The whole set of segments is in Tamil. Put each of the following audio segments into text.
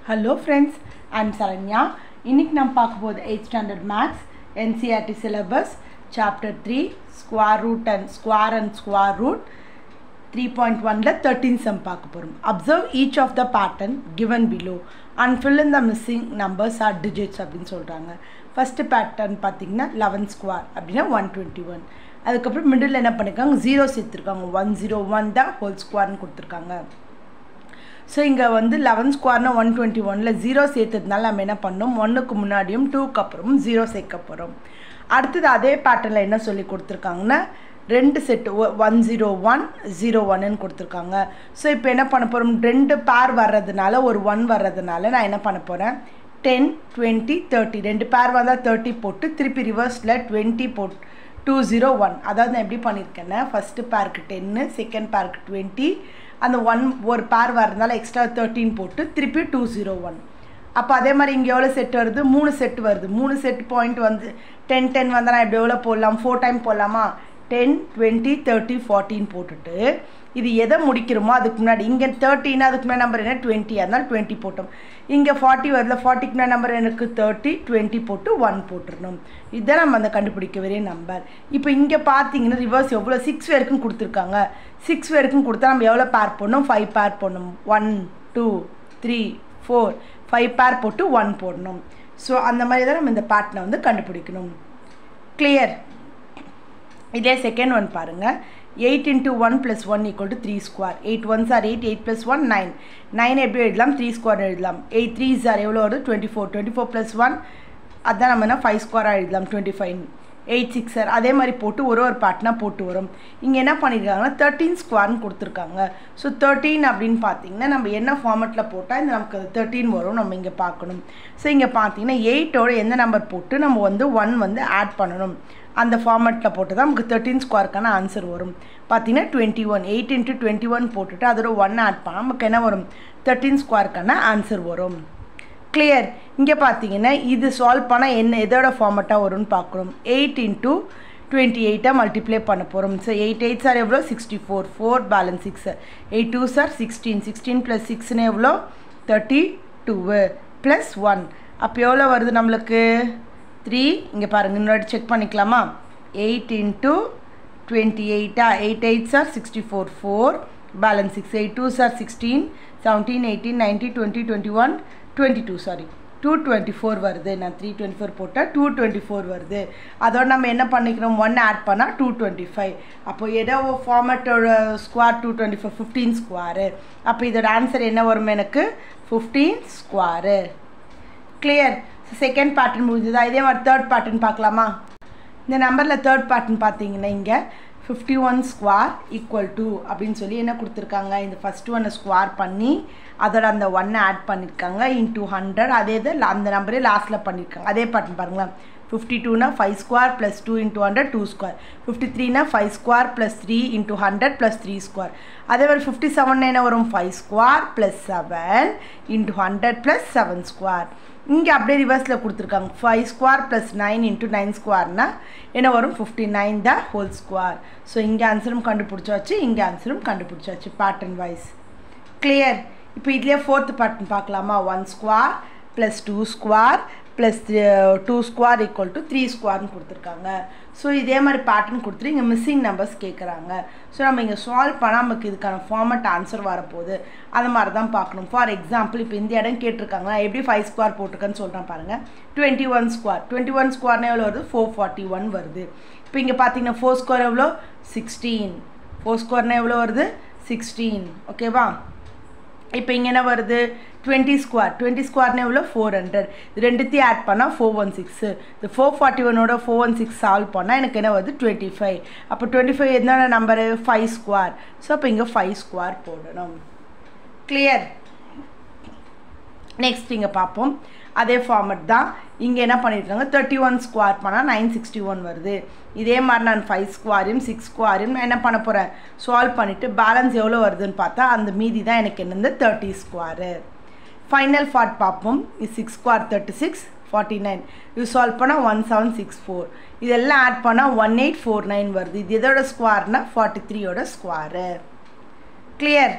Hello friends, I'm Saranya. இன்னைக்கு நாம் பார்க்க போது 8th standard maths NCERT syllabus chapter 3 square root and square root 3.1 ல 13 sum பார்க்க போறோம். Observe each of the pattern given below and fill in the missing numbers or digits அப்படினு சொல்றாங்க. First pattern பாத்தீங்கன்னா 11 square அப்படினா 121. அதுக்கு அப்புறம் மிடில்ல என்ன பண்ணிருக்காங்க 0 சேர்த்திருக்காங்க 101 தான் whole square னு கொடுத்திருக்காங்க. So இங்க வந்து 11 square னா 121 ல 0 சேர்த்ததுனால நம்ம என்ன பண்ணோம் 1 க்கு முன்னாடியும் 2 க்கு அப்புறமும் 0 சேர்க்க போறோம். அடுத்து அதே பேட்டர்ன்ல என்ன சொல்லி கொடுத்திருக்காங்கன்னா ரெண்டு செட் 101 01 ன்னு கொடுத்திருக்காங்க. சோ இப்போ என்ன பண்ண போறோம் ரெண்டு பேர் வர்றதுனால ஒரு 1 வர்றதுனால நான் என்ன பண்ண போறேன் 10 20 30 ரெண்டு பேர் வந்தா 30 போட்டு திருப்பி ரிவர்ஸ்ல 20 போட்டு 201 அதாவது நான் எப்படி பண்ணிருக்கேன்னா ஃபர்ஸ்ட் பேருக்கு 10 செகண்ட் பேருக்கு 20 அந்த 1 ஒரு பேர் வரதுனால எக்ஸ்ட்ரா 13 போட்டு திருப்பி 201 அப்ப அதே மாதிரி இங்க எவ்வளவு செட் வருது 3 செட் வருது 3 செட் பாயிண்ட் வந்து 10 10 வந்தா நான் இப்படி எவ்வளவு போடலாம் 4 டைம் போடலாமா 10 20 30 14 போட்டுட்டு இது எதை முடிக்கிறோமோ அதுக்கு முன்னாடி இங்க 13 அதுக்கு முன்னாடி நம்பர் என்ன 20 அதனால 20 போட்டோம் இங்க 40 வரல 40 க்கு முன்னாடி நம்பர் எனக்கு 30 20 போட்டு 1 போட்டுறணும் இத நம்ம அந்த கண்டுபிடிக்க வேண்டிய நம்பர் இப்போ இங்க பாத்தீங்கன்னா ரிவர்ஸ் எவ்வளவு 6 வரைக்கும் கொடுத்திருக்காங்க 6 வரைக்கும் கொடுத்தா நம்ம எவ்வளவு பேர் போடணும் 5 பேர் போடணும் 1 2 3 4 5 பேர் போட்டு 1 போடணும் சோ அந்த மாதிரி தான் நம்ம இந்த பேட்டர்னை வந்து கண்டுபிடிக்கணும் clear இதே செகண்ட் ஒன் பாருங்க 8 into 1 plus 1 equal to 3 square 8 ones are 8 8 plus 1 9 9 எப்படி எழுதலாம் 3 square எழுதலாம் 8 3s are எவ்வளவு வருது 24 24 plus 1 அதான் நம்ம என்ன 5 square எழுதலாம் 25 8 6 are அதே மாதிரி போட்டு ஒரு பார்ட்னா போட்டு வரும் இங்க என்ன பண்ணிருக்காங்கன்னா 13 square னு கொடுத்திருக்காங்க சோ 13 அப்படினு பாத்தீங்கன்னா நம்ம என்ன ஃபார்மட்ல போட்டா இந்த நமக்கு 13 வரும் நம்ம இங்க பார்க்கணும் சோ இங்க பாத்தீங்கன்னா 8 ஓட எந்த நம்பர் போட்டு நம்ம வந்து 1 வந்து ஆட் பண்ணனும் அந்த ஃபார்மட்ல போட்டு தான் நமக்கு 13 ஸ்கொயர்க்கான ஆன்சர் வரும் பாத்தீங்கன்னா 21 8 into 21 போட்டுட்டு அதோட 1 ஆட் பண்ணா நமக்கு என்ன வரும் 13 ஸ்கொயர்க்கான ஆன்சர் வரும் clear இங்க பாத்தீங்கன்னா இது சால்வ் பண்ணா என்ன எதோட ஃபார்மட்டா வரும்னு பார்க்கறோம் 8 into 28 மல்டிப்ளை பண்ண போறோம் சோ 8 8s are எவ்வளவு 64 4 பேலன்ஸ் 6 8 2s are 16 16 plus 6 னா எவ்வளவு 32 plus 1 அப்ப எவ்வளவு வருது நமக்கு 3 இங்க பாருங்க இன்னொரு செக் பண்ணிக்கலாமா 8 into 28 8 8s are 64 4 balance 6 8 2s are 16 17 18 19 20 21 22 sorry 224 வருது நான் 324 போட்டா 224 வருது அதோட நம்ம என்ன பண்ணிக்கிறோம் 1 ஆட் பண்ணா 225 அப்போ ஏதோ ஃபார்மட்டோட ஸ்கொயர் 225 15 ஸ்கொயர் அப்ப இதோட ஆன்சர் என்ன வரும் எனக்கு 15 ஸ்கொயர் clear second pattern முடிஞ்சதா இதே மாதிரி third pattern பார்க்கலாமா இந்த நம்பர்ல third pattern பாத்தீங்கன்னா இங்க 51 square equal to அப்படினு சொல்லி என்ன கொடுத்திருக்காங்க இந்த first one square பண்ணி அதோட அந்த 1 ஆட் பண்ணிருக்காங்க into 100 அதே அந்த நம்பரே லாஸ்ட்ல பண்ணிருக்காங்க அதே pattern பாருங்க 52 னா 5 square plus 2 into 100 2 square 53 னா 5 square plus 3 into 100 plus 3 square அதே மாதிரி 57 னா என்ன வரும் 5 square plus 7 into 100 plus 7 square இங்க அப்படியே ரிவர்ஸ்ல கொடுத்திருக்காங்க 5 square plus 9 into 9 square னா என்ன வரும் 59 the whole square சோ இங்க ஆன்சரும் கண்டுபிடிச்சாச்சு இங்க ஆன்சரும் கண்டுபிடிச்சாச்சு pattern wise clear இப்போ இதுலயே fourth pattern பார்க்கலாமா 1 square plus 2 square plus 2 square equal to 3 square னு கொடுத்திருக்காங்க சோ இதே மாதிரி pattern கொடுத்துட்டு இங்க missing numbers கேக்குறாங்க சோ நம்ம இங்க சால்வ் பண்ணா நமக்கு இதுக்கான ஃபார்மட் ஆன்சர் வர போகுது அத மாதிரி தான் பார்க்கணும் ஃபார் எக்ஸாம்பிள் இப்போ இந்த இடம் கேட்டிருக்காங்க எப்படி 5 ஸ்கொயர் போட்டுக்கன்னு சொல்றேன் பாருங்க 21 ஸ்கொயர் னா எவ்வளவு வருது 441 வருது இப்போ இங்க பாத்தீங்கன்னா 4 ஸ்கொயர் எவ்வளவு 16 4 ஸ்கொயர் னா எவ்வளவு வருது 16 ஓகேவா இப்போ இங்க என்ன வருது 20 ஸ்கொயர் னா எவ்வளவு 400 இது ரெண்டுத்தையும் ஆட் பண்ணா 416 இந்த 441 ஓட 416 சால்வ் பண்ணா எனக்கு என்ன வருது 25 அப்ப 25 என்னோட நம்பர் 5 ஸ்கொயர் சோ அப்ப இங்க 5 ஸ்கொயர் போடணும் clear நெக்ஸ்ட் இங்க பாப்போம் அதே ஃபார்மட் தான் இங்க என்ன பண்ணிருக்காங்க 31 ஸ்கொயர் பண்ணா 961 வருது இதே மாதிரி நான் 5 ஸ்கொயரையும் 6 ஸ்கொயரையும் நான் என்ன பண்ண போறேன் சால்வ் பண்ணிட்டு பேலன்ஸ் எவ்வளவு வருதுன்னு பார்த்தா அந்த மீதி தான் எனக்கு என்னது 30 ஸ்கொயர் ஃபைனல் பார்ட் பாப்போம் 6 ஸ்கொயர் 36 49 இது சால்வ் பண்ணா 1764 இதெல்லாம் ஆட் பண்ணா 1849 வருது இது எதோட ஸ்கொயர்னா 43 ஓட ஸ்கொயர் clear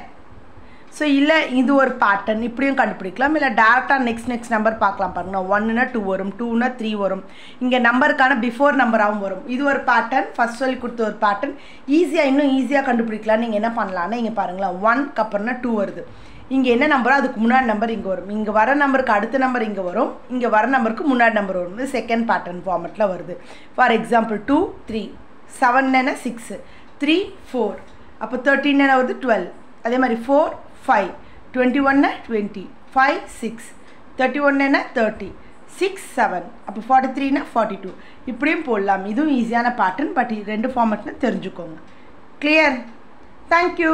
ஸோ இல்லை இது ஒரு பேட்டர்ன் இப்படியும் கண்டுபிடிக்கலாம். இல்லை டேரெக்டாக நெக்ஸ்ட் நம்பர் பார்க்கலாம் பாருங்க. 1னா 2 வரும், 2னா 3 வரும். இங்கே நம்பருக்கான பிஃபோர் நம்பராகவும் வரும். இது ஒரு பேட்டர்ன், ஃபஸ்ட் சொல்லி கொடுத்த ஒரு பேட்டர்ன். ஈஸியாக இன்னும் ஈஸியாக கண்டுபிடிக்கலாம். நீங்கள் என்ன பண்ணலான்னா இங்கே பாருங்களேன், 1க்கு அப்புறம்னா 2 வருது. இங்கே என்ன நம்பரோ அதுக்கு முன்னாடி நம்பர் இங்கே வரும். இங்கே வர நம்பருக்கு அடுத்த நம்பர் இங்கே வரும். இங்கே வர நம்பருக்கு முன்னாடி நம்பர் வரும். இது செகண்ட் பேட்டர்ன் ஃபார்மெட்டில் வருது. ஃபார் எக்ஸாம்பிள் 2 3, 7 6, 3 4, அப்போ 13 என்ன வருது 12. அதே மாதிரி 4 5, 21 20, 5 6, 31 30, 6 7, அப்போ 43 42. இப்படியும் போடலாம். இதுவும் ஈஸியான பேட்டர்ன். பட் ரெண்டு ஃபார்மெட்னு தெரிஞ்சுக்கோங்க. கிளியர்? தேங்க்யூ.